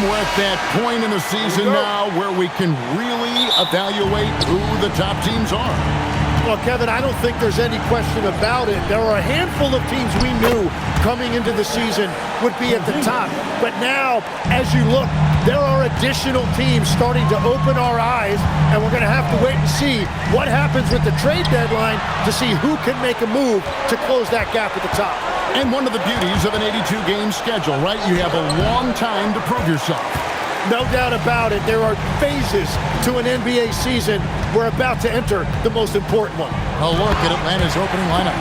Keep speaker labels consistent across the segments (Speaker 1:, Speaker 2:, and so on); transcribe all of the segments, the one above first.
Speaker 1: we're at that point in the season now where we can really evaluate who the top teams are.
Speaker 2: Well, Kevin, I don't think there's any question about it. There are a handful of teams we knew coming into the season would be at the top. But now, as you look, there are additional teams starting to open our eyes, and we're going to have to wait and see what happens with the trade deadline to see who can make a move to close that gap at the top.
Speaker 1: And one of the beauties of an 82-game schedule, right? You have a long time to prove yourself.
Speaker 2: No doubt about it. There are phases to an NBA season. We're about to enter the most important one.
Speaker 1: A look at Atlanta's opening lineup.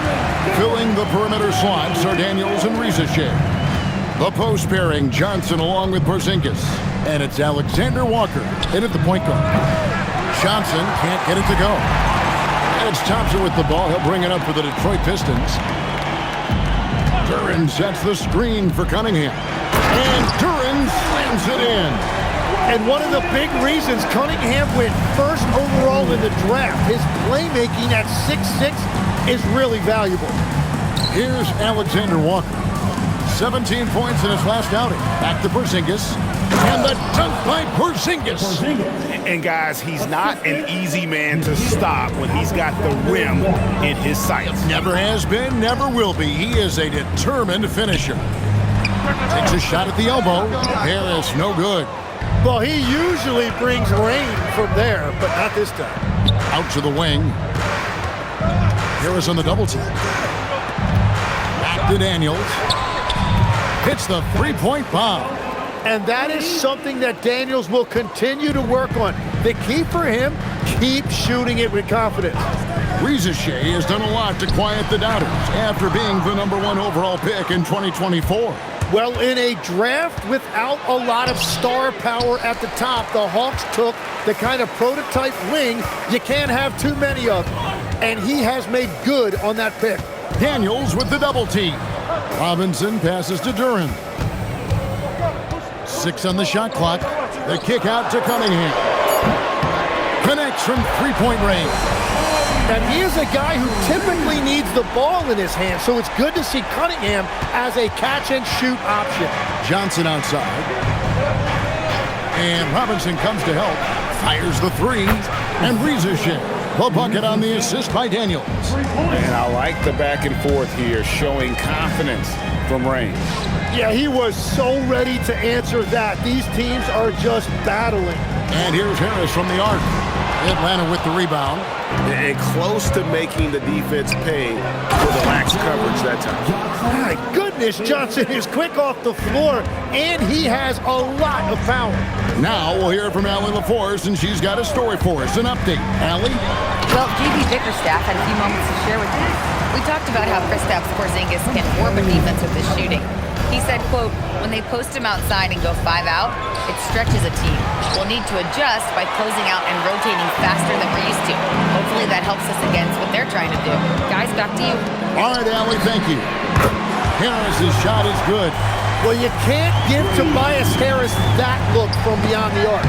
Speaker 1: Filling the perimeter slots are Daniels and Rizachet. The post pairing, Johnson along with Porzingis. And it's Alexander Walker in at the point guard. Johnson can't get it to go. And it's Thompson with the ball. He'll bring it up for the Detroit Pistons. Duren sets the screen for Cunningham. And Duren slams it in.
Speaker 2: And one of the big reasons Cunningham went first overall in the draft, his playmaking at 6'6" is really valuable.
Speaker 1: Here's Alexander Walker. 17 points in his last outing. Back to Porzingis. And the dunk by Porzingis.
Speaker 3: And guys, he's not an easy man to stop when he's got the rim in his sights.
Speaker 1: Never has been, never will be. He is a determined finisher. Takes a shot at the elbow. Harris, no good.
Speaker 2: Well, he usually brings rain from there, but not this time.
Speaker 1: Out to the wing. Harris on the double tap. Back to Daniels. Hits the three-point bomb.
Speaker 2: And that is something that Daniels will continue to work on. The key for him, keep shooting it with confidence.
Speaker 1: Rizachet has done a lot to quiet the doubters after being the #1 overall pick in 2024.
Speaker 2: Well, in a draft without a lot of star power at the top, the Hawks took the kind of prototype wing you can't have too many of. And he has made good on that pick.
Speaker 1: Daniels with the double team. Robinson passes to Duren. 6 on the shot clock. The kick out to Cunningham. Connects from three-point range.
Speaker 2: And he is a guy who typically needs the ball in his hand, so it's good to see Cunningham as a catch-and-shoot option.
Speaker 1: Johnson outside. And Robinson comes to help. Fires the three. And Rizachet. The bucket on the assist by Daniels.
Speaker 3: And I like the back and forth here, showing confidence from range.
Speaker 2: Yeah, he was so ready to answer that. These teams are just battling.
Speaker 1: And here's Harris from the arc. Atlanta with the rebound.
Speaker 3: And close to making the defense pay for the lax coverage that time.
Speaker 2: My goodness, Johnson is quick off the floor, and he has a lot of power.
Speaker 1: Now we'll hear from Allie LaForce, and she's got a story for us. An update. Allie?
Speaker 4: Well, JB Bickerstaff had a few moments to share with me. We talked about how Kristaps Porzingis can warp a defense with his shooting. He said, quote, when they post him outside and go 5 out, it stretches a team. We'll need to adjust by closing out and rotating faster than we're used to. Hopefully that helps us against what they're trying to do. Guys, back to you.
Speaker 1: All right, Allie, thank you. Harris's shot is good.
Speaker 2: Well, you can't give Tobias Harris that look from beyond the arc.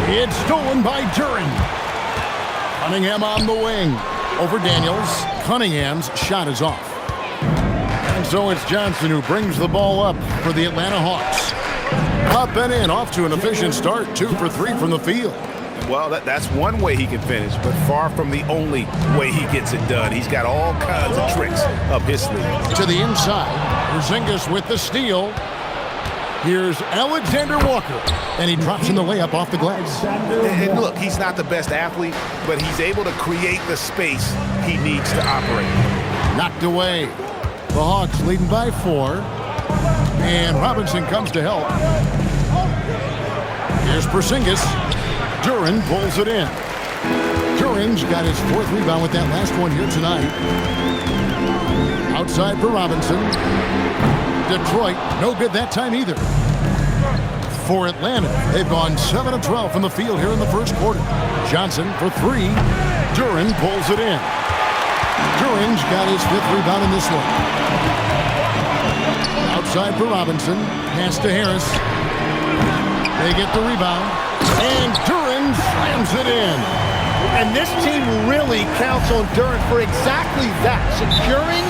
Speaker 1: It's stolen by Duren. Cunningham on the wing. Over Daniels. Cunningham's shot is off. And so it's Johnson who brings the ball up for the Atlanta Hawks. Up and in, off to an efficient start. 2 for 3 from the field.
Speaker 3: Well, that's one way he can finish, but far from the only way he gets it done. He's got all kinds of tricks up his sleeve.
Speaker 1: To the inside. Porzingis with the steal. Here's Alexander Walker, and he drops in the layup off the glass.
Speaker 3: And look, he's not the best athlete, but he's able to create the space he needs to operate.
Speaker 1: Knocked away. The Hawks leading by 4. And Robinson comes to help. Here's Porzingis. Duren pulls it in. Duren's got his 4th rebound with that last one here tonight. Outside for Robinson. Detroit, no good that time either. For Atlanta, they've gone 7 of 12 from the field here in the first quarter. Johnson for 3. Duren pulls it in. Duren's got his 5th rebound in this one. Outside for Robinson. Pass to Harris. They get the rebound. And Duren slams it in.
Speaker 2: And this team really counts on Duren for exactly that. Securing,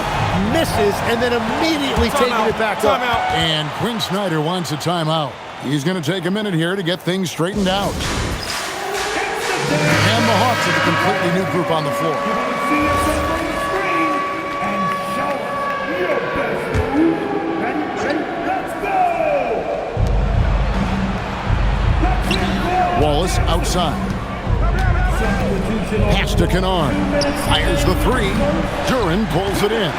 Speaker 2: misses, and then immediately taking it back up.
Speaker 1: And Quinn Snyder wants a timeout. He's going to take a minute here to get things straightened out. And the Hawks have a completely new group on the floor. Wallace outside. Pass to Kennard. Fires the three. Duren pulls it in.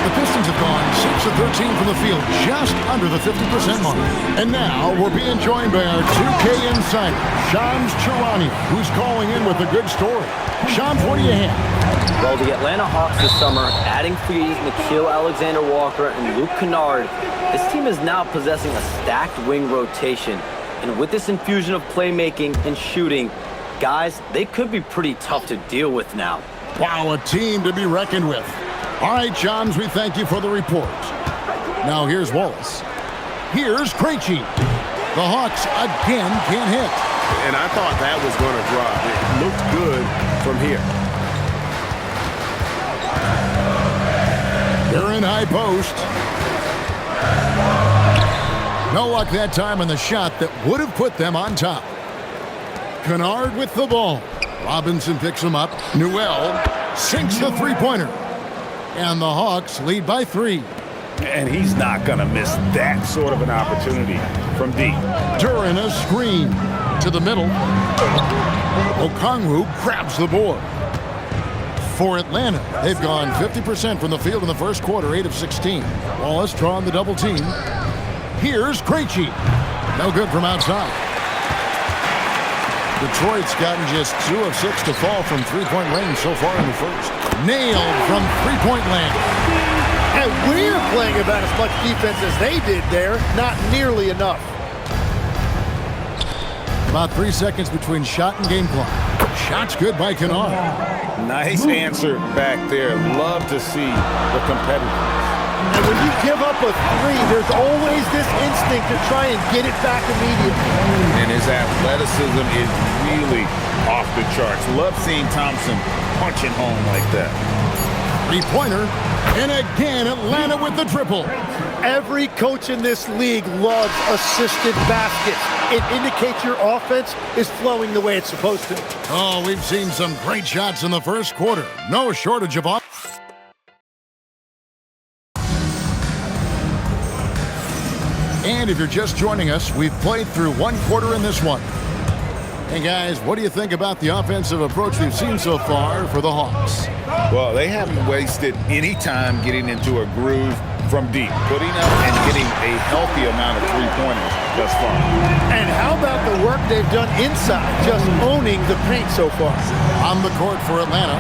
Speaker 1: The Pistons have gone 6 of 13 from the field, just under the 50% mark. And now we're being joined by our 2K insider, Shams Charania, who's calling in with a good story. Shams, what do you have?
Speaker 5: Well, the Atlanta Hawks this summer, adding frees Nickeil Alexander-Walker and Luke Kennard, this team is now possessing a stacked wing rotation. And with this infusion of playmaking and shooting, guys, they could be pretty tough to deal with now.
Speaker 1: Wow, a team to be reckoned with. All right, Johns, we thank you for the report. Now here's Wallace. Here's Krejci. The Hawks again can't hit.
Speaker 3: And I thought that was going to drop. It looked good from here.
Speaker 1: They're in high post. No luck that time on the shot that would have put them on top. Kennard with the ball. Robinson picks him up. Newell sinks the three-pointer. And the Hawks lead by 3.
Speaker 3: And he's not going to miss that sort of an opportunity from deep.
Speaker 1: Duren a screen to the middle. Okongwu grabs the board. For Atlanta, they've gone 50% from the field in the first quarter, 8 of 16. Wallace drawing the double team. Here's Krejci. No good from outside. Detroit's gotten just 2 of 6 to fall from three-point range so far in the first. Nailed from three-point land.
Speaker 2: And we're playing about as much defense as they did there. Not nearly enough.
Speaker 1: About 3 seconds between shot and game clock. Shot's good by Kennard.
Speaker 3: Nice answer back there. Love to see the competitiveness.
Speaker 2: And when you give up a 3, there's always this instinct to try and get it back immediately.
Speaker 3: And his athleticism is really off the charts. Love seeing Thompson punching home like that.
Speaker 1: Three-pointer. And again, Atlanta with the triple.
Speaker 2: Every coach in this league loves assisted baskets. It indicates your offense is flowing the way it's supposed to.
Speaker 1: Oh, we've seen some great shots in the first quarter. No shortage of offense. And if you're just joining us, we've played through 1 quarter in this one. Hey guys, what do you think about the offensive approach we've seen so far for the Hawks?
Speaker 3: Well, they haven't wasted any time getting into a groove from deep, putting up and getting a healthy amount of three-pointers thus far.
Speaker 2: And how about the work they've done inside, just owning the paint so far?
Speaker 1: On the court for Atlanta,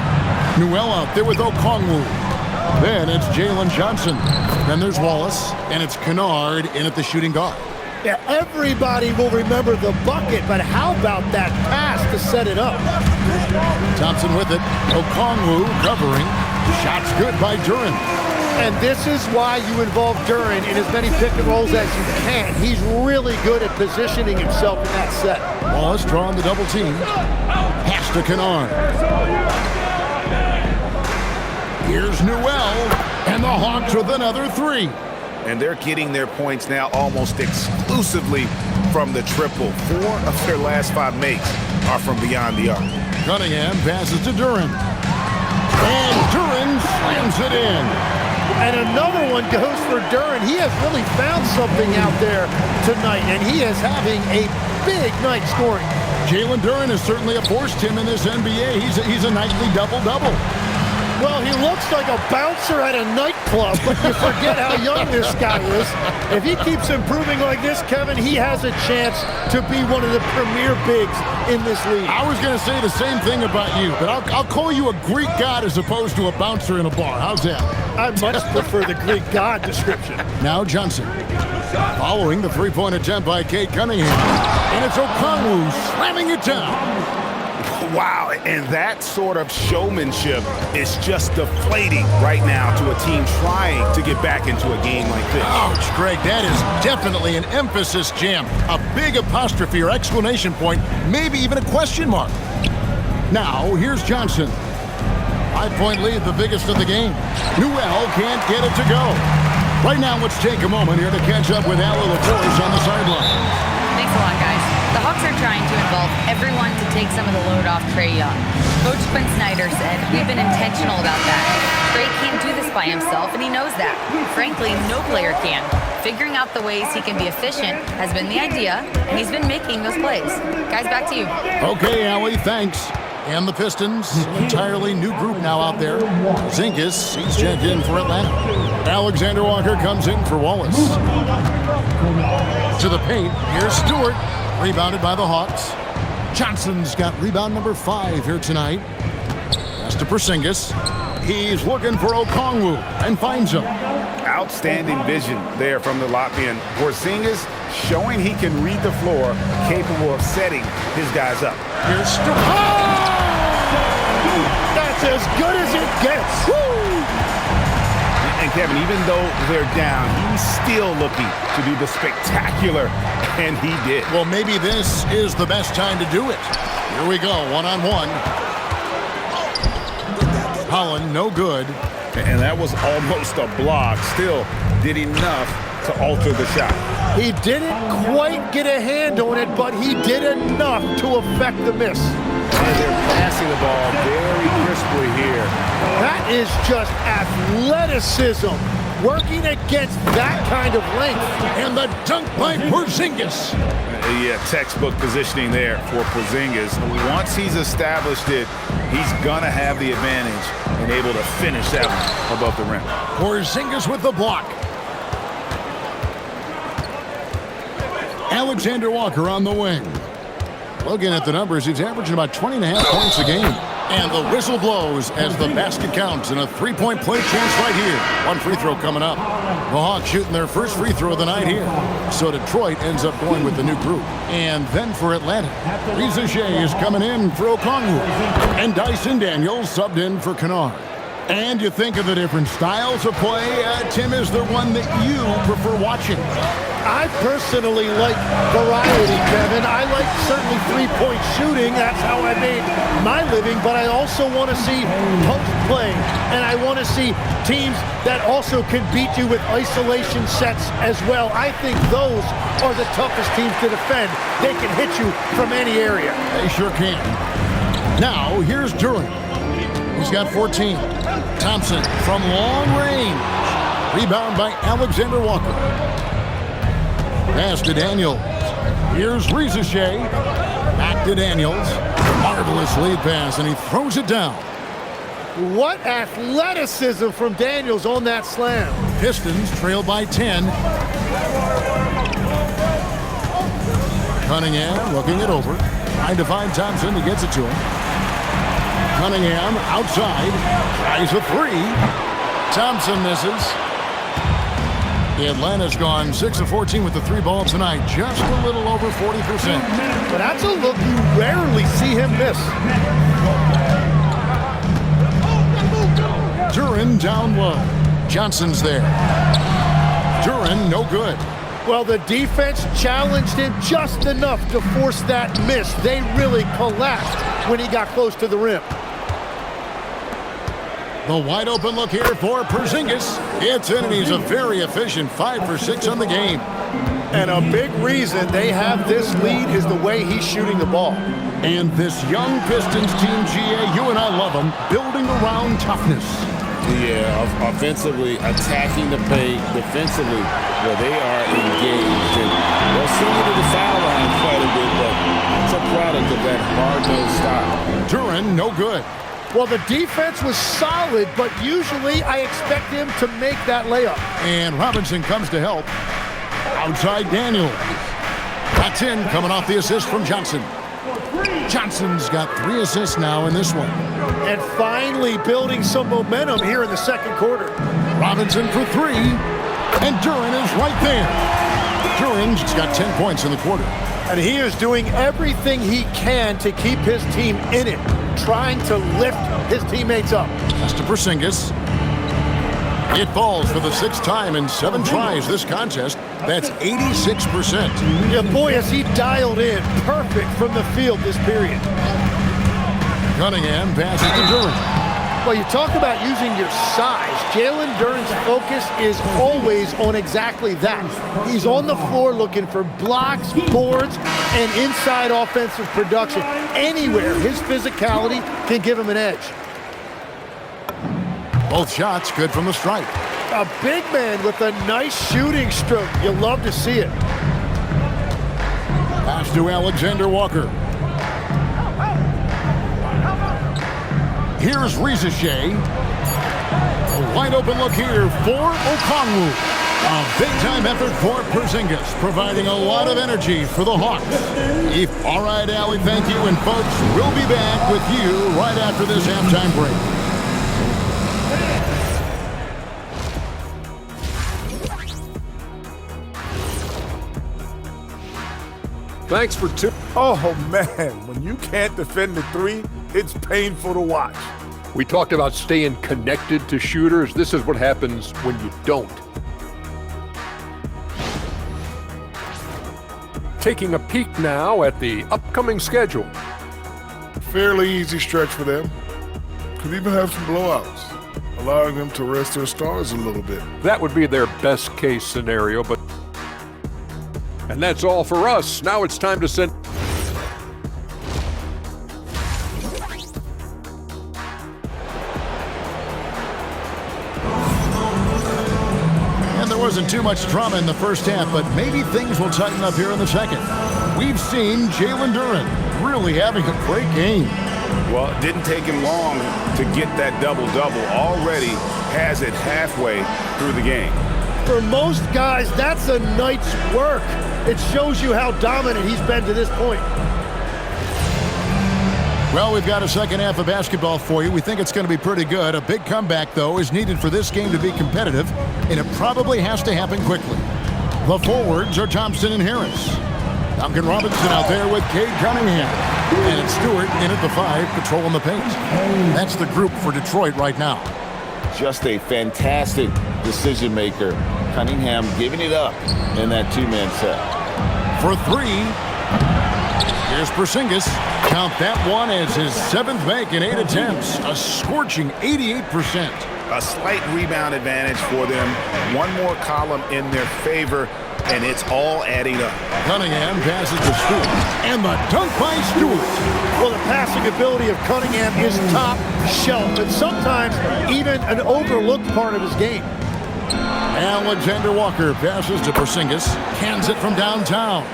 Speaker 1: Newell out there with Okongwu. Then it's Jalen Johnson. Then there's Wallace, and it's Kennard in at the shooting guard.
Speaker 2: Yeah, everybody will remember the bucket, but how about that pass to set it up?
Speaker 1: Thompson with it. Okongwu covering. Shot's good by Duren.
Speaker 2: And this is why you involve Duren in as many pick and rolls as you can. He's really good at positioning himself in that set.
Speaker 1: Wallace drawing the double team. Pass to Kennard. Here's Newell, and the Hawks with another 3.
Speaker 3: And they're getting their points now almost exclusively from the triple. 4 of their last 5 makes are from beyond the arc.
Speaker 1: Cunningham passes to Duren. And Duren slams it in.
Speaker 2: And another one goes for Duren. He has really found something out there tonight, and he is having a big night scoring.
Speaker 1: Jalen Duren is certainly a force, Tim, in this NBA. He's a nightly double-double.
Speaker 2: Well, he looks like a bouncer at a nightclub, but you forget how young this guy is. If he keeps improving like this, Kevin, he has a chance to be one of the premier bigs in this league.
Speaker 1: I was going to say the same thing about you, but I'll call you a Greek god as opposed to a bouncer in a bar. How's that?
Speaker 2: I much prefer the Greek god description.
Speaker 1: Now Johnson. Following the three-point attempt by Cade Cunningham. And it's Okongwu slamming it down.
Speaker 3: Wow, and that sort of showmanship is just deflating right now to a team trying to get back into a game like this.
Speaker 1: Ouch, Greg, that is definitely an emphasis jam. A big apostrophe or exclamation point, maybe even a question mark. Now, here's Johnson. 5-point lead, the biggest of the game. Newell can't get it to go. Right now, let's take a moment here to catch up with Allie LaForce on the sideline.
Speaker 4: Thanks a lot, guys. The Hawks are trying to involve everyone to take some of the load off Trae Young. Coach Quinn Snyder said, "We've been intentional about that. Trae can't do this by himself, and he knows that. Frankly, no player can. Figuring out the ways he can be efficient has been the idea, and he's been making those plays." Guys, back to you.
Speaker 1: Okay, Allie, thanks. And the Pistons, an entirely new group now out there. Porzingis, he's checked in for Atlanta. Alexander Walker comes in for Wallace. To the paint, here's Stewart. Rebounded by the Hawks. Johnson's got rebound number 5 here tonight. Pass to Porzingis. He's looking for Okongwu and finds him.
Speaker 3: Outstanding vision there from the Latvian. Porzingis showing he can read the floor, capable of setting his guys up.
Speaker 1: Here's Stewart.
Speaker 2: That's as good as it gets. Woo!
Speaker 3: And Kevin, even though they're down, he's still looking to do the spectacular, and he did.
Speaker 1: Well, maybe this is the best time to do it. Here we go, one-on-one. Holland, no good.
Speaker 3: And that was almost a block. Still did enough to alter the shot.
Speaker 2: He didn't quite get a hand on it, but he did enough to affect the miss.
Speaker 3: And they're passing the ball very crisply here.
Speaker 2: That is just athleticism working against that kind of length.
Speaker 1: And the dunk by Porzingis.
Speaker 3: Yeah, textbook positioning there for Porzingis. Once he's established it, he's going to have the advantage and able to finish that one above the rim.
Speaker 1: Porzingis with the block. Alexander Walker on the wing. Looking at the numbers, he's averaging about 20.5 points a game. And the whistle blows as the basket counts, and a three-point play chance right here. One free throw coming up. The Hawks shooting their first free throw of the night here. So Detroit ends up going with the new group. And then for Atlanta, Reza Shea is coming in for Okongwu. And Dyson Daniels subbed in for Kennard. And you think of the different styles of play, Tim, is there one that you prefer watching?
Speaker 2: I personally like variety, Kevin. I like certainly three-point shooting. That's how I made my living. But I also want to see post play. And I want to see teams that also can beat you with isolation sets as well. I think those are the toughest teams to defend. They can hit you from any area.
Speaker 1: They sure can. Now, here's Duran. He's got 14. Thompson from long range. Rebound by Alexander Walker. Pass to Daniels. Here's Reza Shea. Back to Daniels. Marvelous lead pass, and he throws it down.
Speaker 2: What athleticism from Daniels on that slam.
Speaker 1: Pistons trail by 10. Cunningham looking it over. Trying to find Thompson. He gets it to him. Cunningham outside. Tries a three. Thompson misses. Atlanta's gone 6 of 14 with the three ball tonight. Just a little over 40%.
Speaker 2: But that's a look you rarely see him miss.
Speaker 1: Duran down low. Johnson's there. Duran no good.
Speaker 2: Well, the defense challenged him just enough to force that miss. They really collapsed when he got close to the rim.
Speaker 1: The wide open look here for Porzingis. It's in, and he's a very efficient 5 for 6 on the game.
Speaker 2: And a big reason they have this lead is the way he's shooting the ball.
Speaker 1: And this young Pistons team, GA, you and I love them, building around toughness.
Speaker 6: Yeah, offensively, attacking the paint, defensively, well, they are engaged. And they'll send you to the foul line quite a bit, but it's a product of that hard-nosed style.
Speaker 1: Duran, no good.
Speaker 2: Well, the defense was solid, but usually I expect him to make that layup.
Speaker 1: And Robinson comes to help. Outside Daniels. That's in, coming off the assist from Johnson. Johnson's got 3 assists now in this one.
Speaker 2: And finally building some momentum here in the second quarter.
Speaker 1: Robinson for 3. And Duran is right there. Duran's got 10 points in the quarter.
Speaker 2: And he is doing everything he can to keep his team in it, trying to lift his teammates up.
Speaker 1: Pass to Porzingis. It falls for the 6th time in 7 tries this contest. That's 86%.
Speaker 2: Yeah, boy, has he dialed in perfect from the field this period.
Speaker 1: Cunningham passes to Duran.
Speaker 2: Well, you talk about using your size. Jalen Duren's focus is always on exactly that. He's on the floor looking for blocks, boards, and inside offensive production. Anywhere his physicality can give him an edge.
Speaker 1: Both shots good from the stripe.
Speaker 2: A big man with a nice shooting stroke. You love to see it.
Speaker 1: Pass to Alexander Walker. Here's Rizachet. A wide open look here for Okongwu. A big-time effort for Porzingis, providing a lot of energy for the Hawks. All right, Allie, thank you. And, folks, we'll be back with you right after this halftime break.
Speaker 7: Thanks for two. Oh, man, when you can't defend the three, it's painful to watch.
Speaker 8: We talked about staying connected to shooters. This is what happens when you don't. Taking a peek now at the upcoming schedule.
Speaker 9: Fairly easy stretch for them. Could even have some blowouts, allowing them to rest their stars a little bit.
Speaker 8: That would be their best case scenario, but... And that's all for us. Now it's time to send...
Speaker 1: And there wasn't too much drama in the first half, but maybe things will tighten up here in the second. We've seen Jalen Duren really having a great game.
Speaker 3: Well, it didn't take him long to get that double-double. Already has it halfway through the game.
Speaker 2: For most guys, that's a night's work. It shows you how dominant he's been to this point.
Speaker 1: Well, we've got a second half of basketball for you. We think it's going to be pretty good. A big comeback, though, is needed for this game to be competitive, and it probably has to happen quickly. The forwards are Thompson and Harris. Duncan Robinson out there with Cade Cunningham. And it's Stewart in at the 5, patrolling the paint. That's the group for Detroit right now.
Speaker 6: Just a fantastic decision maker. Cunningham giving it up in that two-man set.
Speaker 1: For 3, here's Porzingis. Count that one as his 7th make in 8 attempts. A scorching 88%.
Speaker 3: A slight rebound advantage for them. One more column in their favor, and it's all adding up.
Speaker 1: Cunningham passes to Stewart. And the dunk by Stewart.
Speaker 2: Well, the passing ability of Cunningham is top shelf, and sometimes even an overlooked part of his game.
Speaker 1: Alexander Walker passes to Porzingis. Cans it from downtown.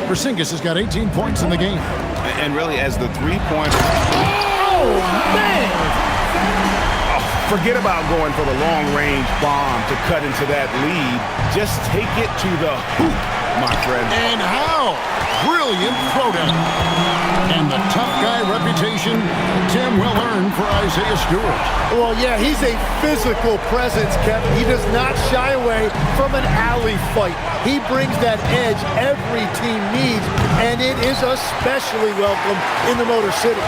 Speaker 1: Porzingis has got 18 points in the game.
Speaker 3: And really, as the three-pointer...
Speaker 2: Oh, man!
Speaker 3: Forget about going for the long-range bomb to cut into that lead. Just take it to the hoop, my friend.
Speaker 1: And how? Brilliant throwdown. And the tough guy reputation, Tim, well earned for Isaiah Stewart.
Speaker 2: Well, yeah, he's a physical presence, Kevin. He does not shy away from an alley fight. He brings that edge every team needs, and it is especially welcome in the Motor City.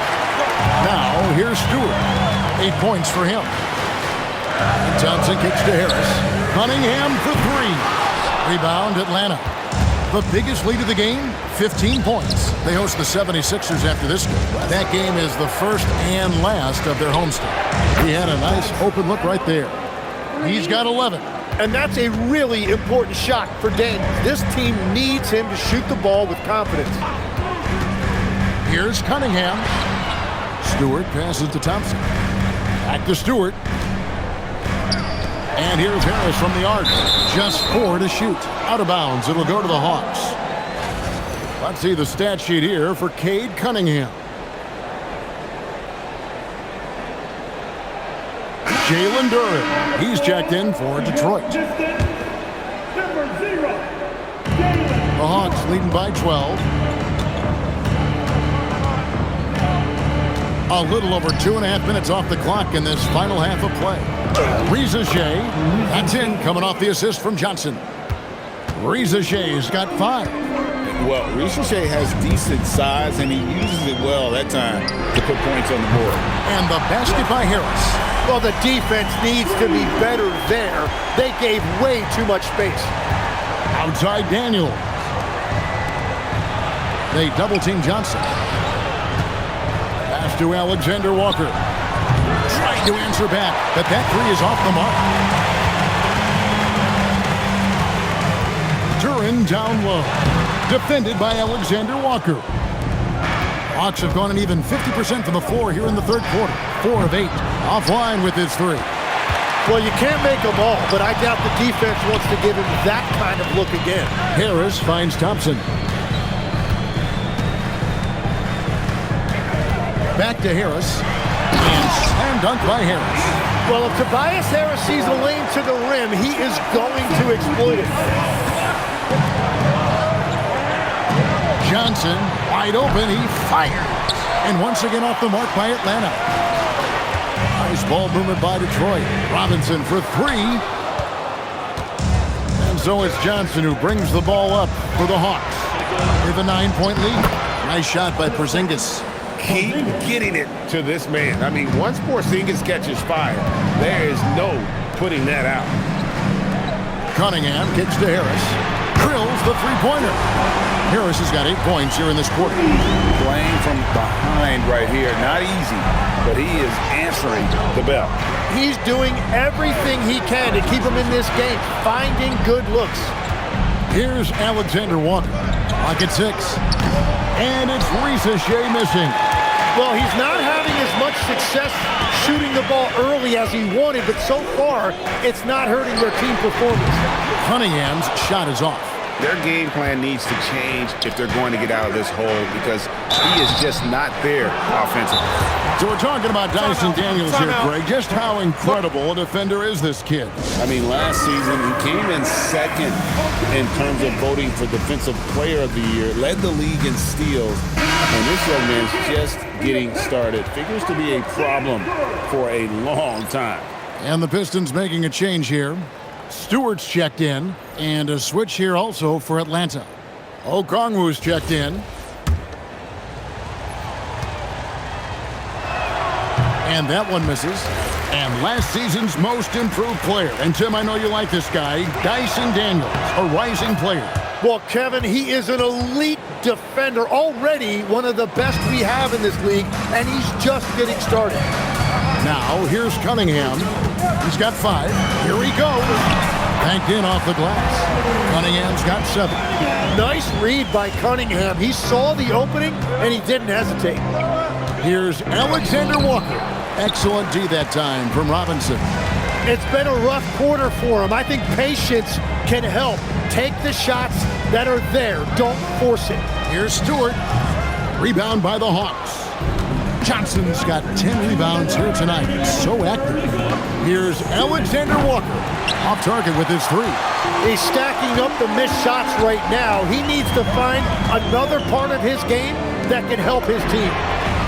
Speaker 1: Now, here's Stewart. 8 points for him. And Thompson kicks to Harris. Cunningham for 3. Rebound, Atlanta. The biggest lead of the game, 15 points. They host the 76ers after this game. That game is the first and last of their homestand. He had a nice open look right there. He's got 11.
Speaker 2: And that's a really important shot for Daniels. This team needs him to shoot the ball with confidence.
Speaker 1: Here's Cunningham. Stewart passes to Thompson. Back to Stewart. And here's Harris from the arc. Just 4 to shoot. Out of bounds. It'll go to the Hawks. Let's see the stat sheet here for Cade Cunningham. Jalen Duren. He's checked in for Detroit. The Hawks leading by 12. A little over 2.5 minutes off the clock in this final half of play. Rizachet, that's in, coming off the assist from Johnson. Rizachet's got 5.
Speaker 6: Well, Rizachet has decent size, and he uses it well that time to put points on the board.
Speaker 1: And the basket by Harris.
Speaker 2: Well, the defense needs to be better there. They gave way too much space.
Speaker 1: Outside Daniel. They double-team Johnson. Pass to Alexander Walker. Trying to answer back, but that three is off the mark. Duran down low. Defended by Alexander Walker. Hawks have gone an even 50% from the floor here in the third quarter. 4 of 8. Offline with his three.
Speaker 2: Well, you can't make them all, but I doubt the defense wants to give him that kind of look again.
Speaker 1: Harris finds Thompson. Back to Harris. And slam dunk by Harris.
Speaker 2: Well, if Tobias Harris sees a lane to the rim, he is going to exploit it.
Speaker 1: Johnson, wide open, he fires. And once again off the mark by Atlanta. Nice ball movement by Detroit. Robinson for three. And so it's Johnson who brings the ball up for the Hawks. With a 9-point lead. Nice shot by Porzingis.
Speaker 6: Keep getting it to this man. I mean, once Porzingis catches fire, there is no putting that out.
Speaker 1: Cunningham kicks to Harris. Drills the three-pointer. Harris has got 8 points here in this quarter.
Speaker 3: Playing from behind right here. Not easy, but he is answering the bell.
Speaker 2: He's doing everything he can to keep him in this game, finding good looks.
Speaker 1: Here's Alexander Walker. Clock at 6. And it's Shea missing.
Speaker 2: Well, he's not having as much success shooting the ball early as he wanted, but so far, it's not hurting their team performance.
Speaker 1: Cunningham's shot is off.
Speaker 3: Their game plan needs to change if they're going to get out of this hole because he is just not there offensively.
Speaker 1: So we're talking about Dyson Daniels here, Greg. Just how incredible a defender is this kid?
Speaker 6: I mean, last season he came in second in terms of voting for Defensive Player of the Year, led the league in steals, and this young man's just getting started. Figures to be a problem for a long time.
Speaker 1: And the Pistons making a change here. Stewart's checked in, and a switch here also for Atlanta. Okongwu's checked in. And that one misses. And last season's most improved player. And Tim, I know you like this guy, Dyson Daniels, a rising player.
Speaker 2: Well, Kevin, he is an elite defender, already one of the best we have in this league, and he's just getting started.
Speaker 1: Now, here's Cunningham. He's got 5. Here he goes. Banked in off the glass. Cunningham's got 7.
Speaker 2: Nice read by Cunningham. He saw the opening, and he didn't hesitate.
Speaker 1: Here's Alexander Walker. Excellent D that time from Robinson.
Speaker 2: It's been a rough quarter for him. I think patience can help. Take the shots that are there. Don't force it.
Speaker 1: Here's Stewart. Rebound by the Hawks. Johnson's got 10 rebounds here tonight. So active. Here's Alexander Walker. Off target with his 3.
Speaker 2: He's stacking up the missed shots right now. He needs to find another part of his game that can help his team.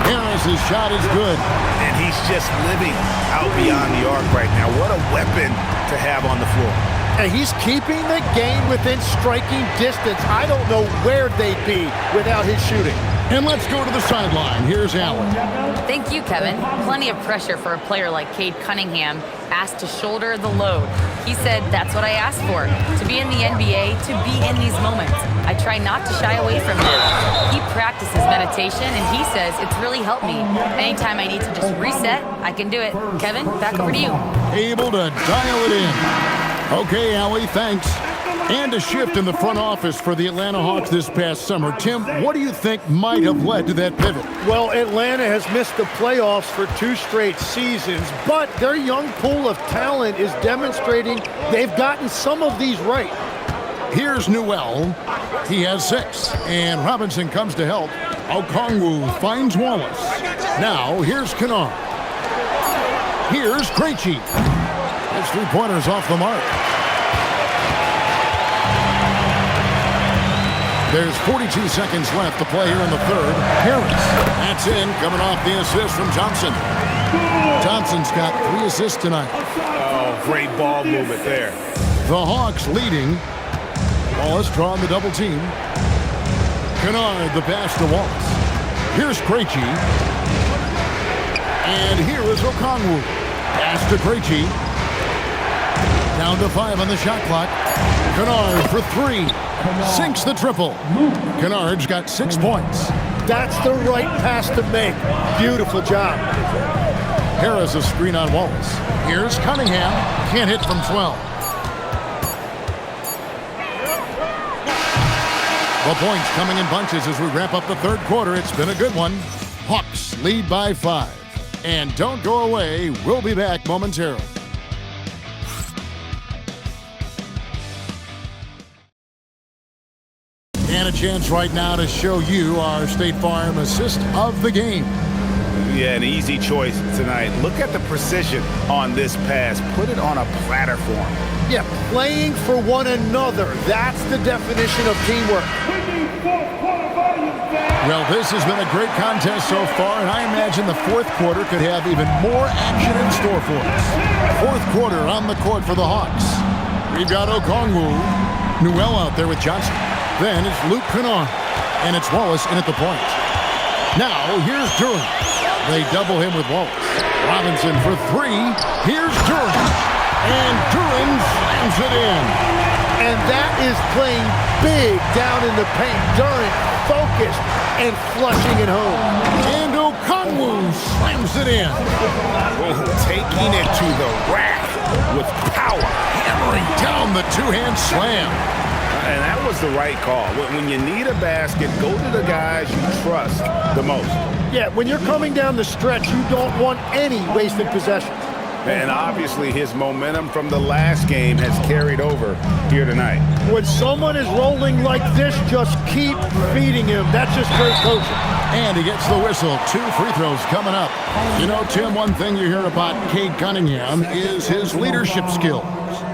Speaker 1: Harris's shot is good.
Speaker 3: And he's just living out beyond the arc right now. What a weapon to have on the floor.
Speaker 2: And he's keeping the game within striking distance. I don't know where they'd be without his shooting.
Speaker 1: And let's go to the sideline. Here's Allen.
Speaker 4: Thank you, Kevin. Plenty of pressure for a player like Cade Cunningham, asked to shoulder the load. He said, that's what I asked for, to be in the NBA, to be in these moments. I try not to shy away from them. He practices meditation, and he says it's really helped me. Anytime I need to just reset, I can do it. Kevin, back over to you.
Speaker 1: Able to dial it in. Okay, Allie, thanks. And a shift in the front office for the Atlanta Hawks this past summer. Tim, what do you think might have led to that pivot?
Speaker 2: Well, Atlanta has missed the playoffs for 2 straight seasons, but their young pool of talent is demonstrating they've gotten some of these right.
Speaker 1: Here's Newell. He has 6. And Robinson comes to help. Okongwu finds Wallace. Now, here's Kennard. Here's Krejci. His 3-pointer's off the mark. There's 42 seconds left to play here in the third. Harris. That's in, coming off the assist from Johnson. Johnson's got 3 assists tonight.
Speaker 3: Oh, great ball movement there.
Speaker 1: The Hawks leading. Wallace drawing the double team. Kennard the pass to Wallace. Here's Krejci. And here is Okongwu. Pass to Krejci. Down to 5 on the shot clock. Kennard for 3. Sinks the triple. Kennard's got 6 points.
Speaker 2: That's the right pass to make. Beautiful job.
Speaker 1: Harris a screen on Wallace. Here's Cunningham. Can't hit from 12. The points coming in bunches as we wrap up the third quarter. It's been a good one. Hawks lead by 5. And don't go away. We'll be back momentarily. And a chance right now to show you our State Farm assist of the game.
Speaker 3: Yeah, an easy choice tonight. Look at the precision on this pass. Put it on a platter form.
Speaker 2: Yeah, playing for one another. That's the definition of teamwork.
Speaker 1: Well, this has been a great contest so far, and I imagine the fourth quarter could have even more action in store for us. Fourth quarter on the court for the Hawks. We've got Okongwu. Newell out there with Johnson. Then it's Luke Kennard, and it's Wallace in at the point. Now, here's Duran. They double him with Wallace. Robinson for 3. Here's Duran. And Duran slams it in.
Speaker 2: And that is playing big down in the paint. Duran focused and flushing it home.
Speaker 1: And Okongwu slams it in.
Speaker 3: Taking it to the rack with power.
Speaker 1: Hammering down the two-hand slam.
Speaker 3: And that was the right call. When you need a basket, go to the guys you trust the most.
Speaker 2: Yeah, when you're coming down the stretch, you don't want any wasted possessions.
Speaker 3: And obviously his momentum from the last game has carried over here tonight.
Speaker 2: When someone is rolling like this, just keep feeding him. That's just great coaching.
Speaker 1: And he gets the whistle. 2 free throws coming up. You know, Tim, one thing you hear about Cade Cunningham is his leadership skills.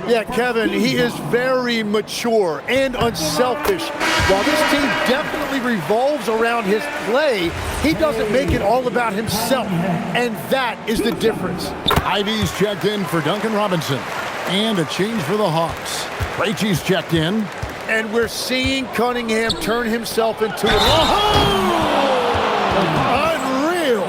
Speaker 2: Yeah, Kevin, he is very mature and unselfish. While this team definitely revolves around his play, he doesn't make it all about himself. And that is the difference.
Speaker 1: Ivy's checked in for Duncan Robinson. And a change for the Hawks. Krejci's checked in.
Speaker 2: And we're seeing Cunningham turn himself into an unreal.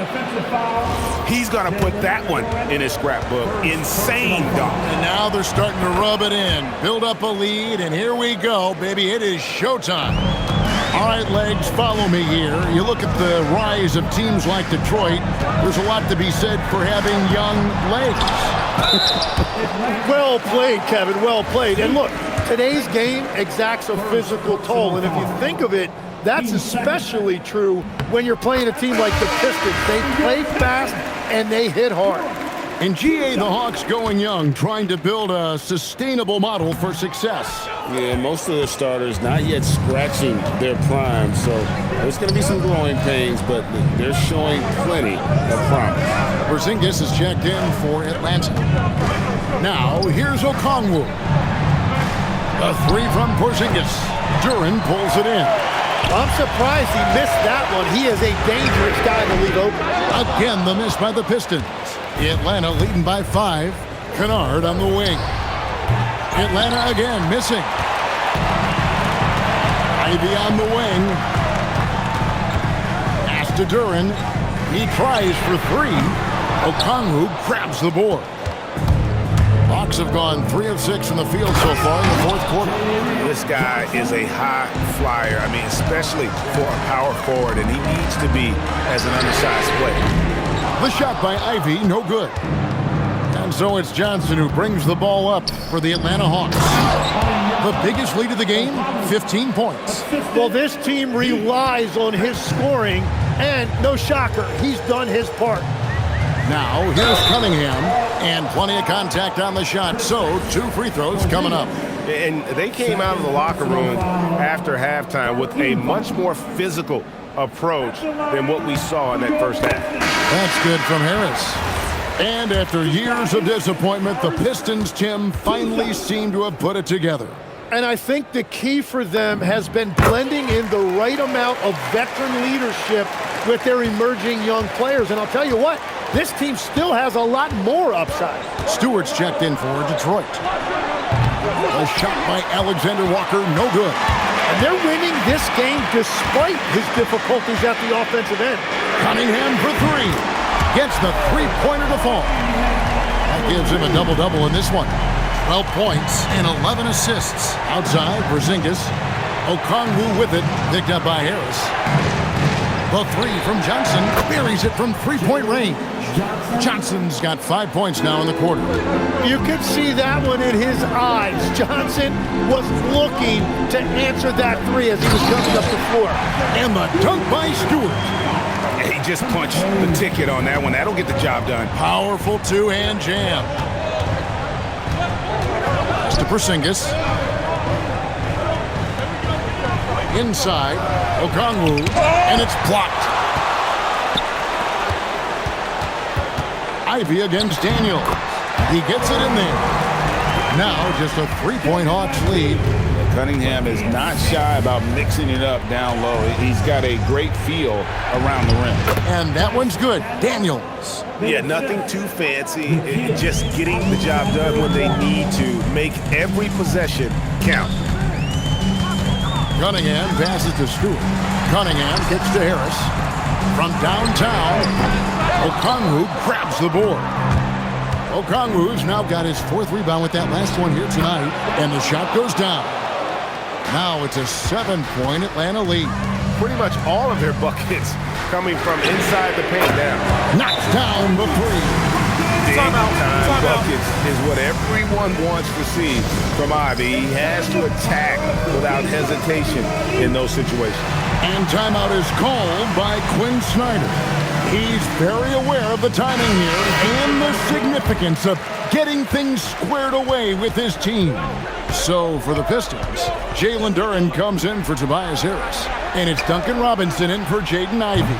Speaker 3: He's going to put that one in his scrapbook. Insane dunk.
Speaker 1: And now they're starting to rub it in. Build up a lead, and here we go, baby. It is showtime. All right, Legs, follow me here. You look at the rise of teams like Detroit. There's a lot to be said for having young legs.
Speaker 2: Well played, Kevin, well played. And look, today's game exacts a physical toll. And if you think of it, that's especially true when you're playing a team like the Pistons. They play fast and they hit hard.
Speaker 1: In GA, the Hawks going young, trying to build a sustainable model for success.
Speaker 6: Yeah, most of the starters not yet scratching their prime, so there's going to be some growing pains, but they're showing plenty of promise.
Speaker 1: Porzingis is checked in for Atlanta. Now, here's Okongwu. A 3 from Porzingis. Duran pulls it in.
Speaker 2: I'm surprised he missed that one. He is a dangerous guy to leave open.
Speaker 1: Again, the miss by the Pistons. Atlanta leading by 5. Kennard on the wing. Atlanta again missing. Ivy on the wing. Pass to Duran. He tries for 3. Okongwu grabs the board. Hawks have gone 3 of 6 from the field so far in the fourth quarter.
Speaker 3: This guy is a high flyer. I mean, especially for a power forward, and he needs to be as an undersized player.
Speaker 1: The shot by Ivy, no good. And so it's Johnson who brings the ball up for the Atlanta Hawks. The biggest lead of the game, 15 points.
Speaker 2: Well, this team relies on his scoring, and no shocker, he's done his part.
Speaker 1: Now, here's Cunningham, and plenty of contact on the shot, so 2 free throws coming up.
Speaker 10: And they came out of the locker room after halftime with a much more physical approach than what we saw in that first half.
Speaker 1: That's good from Harris. And after years of disappointment, the Pistons, Tim, finally seem to have put it together.
Speaker 2: And I think the key for them has been blending in the right amount of veteran leadership with their emerging young players. And I'll tell you what, this team still has a lot more upside.
Speaker 1: Stewart's checked in for Detroit. A shot by Alexander Walker, no good.
Speaker 2: And they're winning this game despite his difficulties at the offensive end.
Speaker 1: Cunningham for 3. Gets the three-pointer to fall. That gives him a double-double in this one. 12 points and 11 assists. Outside, Porzingis. Okongwu with it, picked up by Harris. The three from Johnson buries it from three-point range. Johnson's got 5 points now in the quarter.
Speaker 2: You could see that one in his eyes. Johnson was looking to answer that three as he was coming up the floor.
Speaker 1: And the dunk by Stewart.
Speaker 3: He just punched the ticket on that one. That'll get the job done.
Speaker 1: Powerful two-hand jam. To Porzingis. Inside, Okongwu, and it's blocked. Ivy against Daniels. He gets it in there. Now just a three-point Hawks lead.
Speaker 3: Cunningham is not shy about mixing it up down low. He's got a great feel around the rim.
Speaker 1: And that one's good. Daniels.
Speaker 10: Yeah, nothing too fancy. Just getting the job done when they need to. Make every possession count.
Speaker 1: Cunningham passes to Stewart. Cunningham gets to Harris. From downtown, Okongwu grabs the board. Okongwu's now got his fourth rebound with that last one here tonight. And the shot goes down. Now it's a 7-point Atlanta lead.
Speaker 10: Pretty much all of their buckets coming from inside the paint now.
Speaker 1: Knocks down the three.
Speaker 10: Big time buckets is what everyone wants to see from Ivy. He has to attack without hesitation in those situations.
Speaker 1: And timeout is called by Quinn Snyder. He's very aware of the timing here and the significance of getting things squared away with his team. So for the Pistons, Jalen Duren comes in for Tobias Harris. And it's Duncan Robinson in for Jaden Ivey.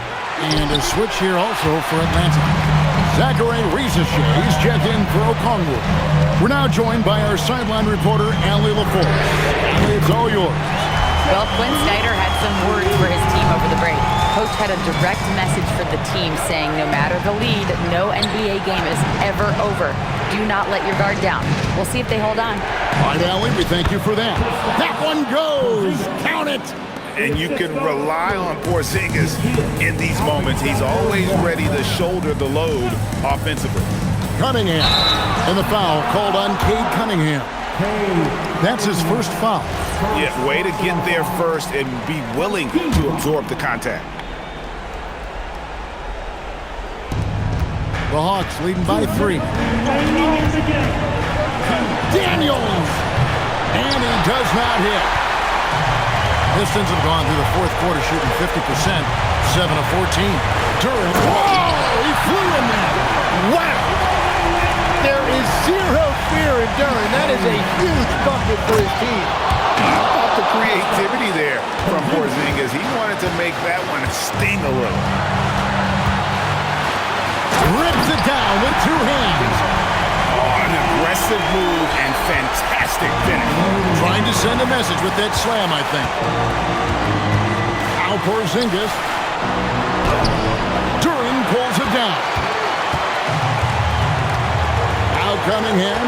Speaker 1: And a switch here also for Atlanta. Zachary Rieseshe's checked in for Okongwu. We're now joined by our sideline reporter, Allie LaForce. Allie, it's all yours.
Speaker 4: Well, Quinn Snyder had some words for his team over the break. Coach had a direct message for the team saying no matter the lead, no NBA game is ever over. Do not let your guard down. We'll see if they hold on.
Speaker 1: All right, Allie, we thank you for that. That one goes. Count it.
Speaker 3: And you can rely on Porzingis in these moments. He's always ready to shoulder the load offensively.
Speaker 1: Cunningham. And the foul called on Cade Cunningham. That's his first foul.
Speaker 3: Yeah, way to get there first and be willing to absorb the contact.
Speaker 1: The Hawks leading by 3. Daniels! And he does not hit. Pistons have gone through the fourth quarter shooting 50%, 7 of 14. Duren, whoa! He flew in there!
Speaker 2: Wow! There is zero fear in Duren. That is a huge bucket for his team.
Speaker 3: How about the creativity there from Porzingis? He wanted to make that one sting a little.
Speaker 1: Rips it down with 2 hands.
Speaker 3: Oh, an aggressive move and fantastic finish.
Speaker 1: Trying to send a message with that slam, I think. Now Porzingis. Duren pulls it down. Now Cunningham.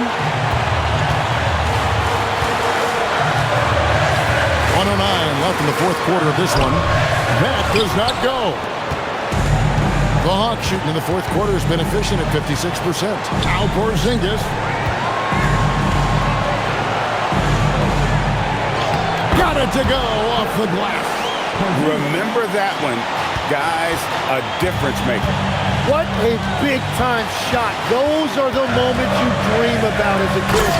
Speaker 1: 1:09 left in the fourth quarter of this one. That does not go. The Hawks shooting in the fourth quarter has been efficient at 56%. Now Porzingis. Got it to go off the glass.
Speaker 3: Remember that one, guys, a difference maker.
Speaker 2: What a big-time shot. Those are the moments you dream about as a kid.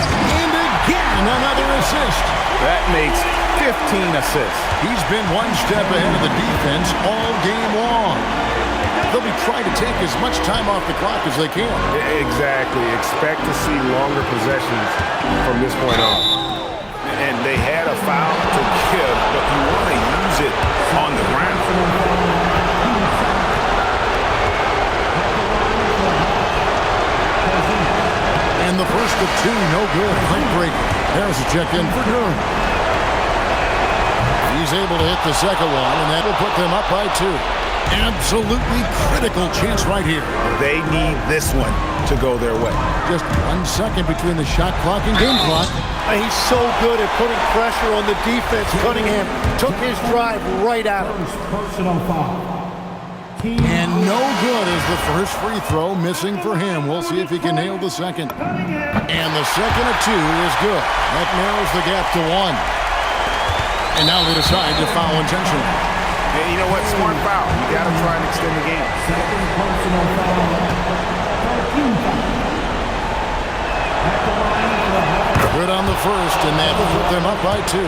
Speaker 1: And again, another assist.
Speaker 3: That makes 15 assists.
Speaker 1: He's been one step ahead of the defense all game long. They'll be trying to take as much time off the clock as they can.
Speaker 10: Exactly. Expect to see longer possessions from this point on.
Speaker 3: And they had a foul to give, but you want to use it on the ground.
Speaker 1: And the first of 2, no good. Heartbreak. There's a check in for Duren. He's able to hit the second one, and that will put them up by 2. Absolutely critical chance right here.
Speaker 3: They need this one to go their way.
Speaker 1: Just 1 second between the shot clock and game clock.
Speaker 2: He's so good at putting pressure on the defense. Cunningham took his drive right out.
Speaker 1: And no good is the first free throw missing for him. We'll see if he can nail the second. And the second of 2 is good. That narrows the gap to 1. And now they decide to foul intentionally.
Speaker 10: And you know what? Smart foul. You got to try and extend the game.
Speaker 1: Good on the first, and that will put them up by 2.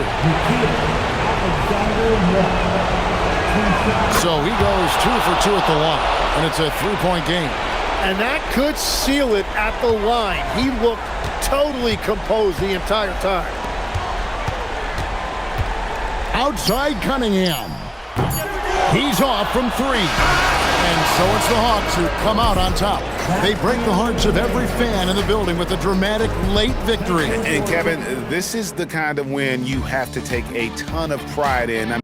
Speaker 1: So he goes 2 for 2 at the line, and it's a 3-point game.
Speaker 2: And that could seal it at the line. He looked totally composed the entire time.
Speaker 1: Outside Cunningham. He's off from 3. And so it's the Hawks who come out on top. They break the hearts of every fan in the building with a dramatic late victory.
Speaker 3: And Kevin, this is the kind of win you have to take a ton of pride in. I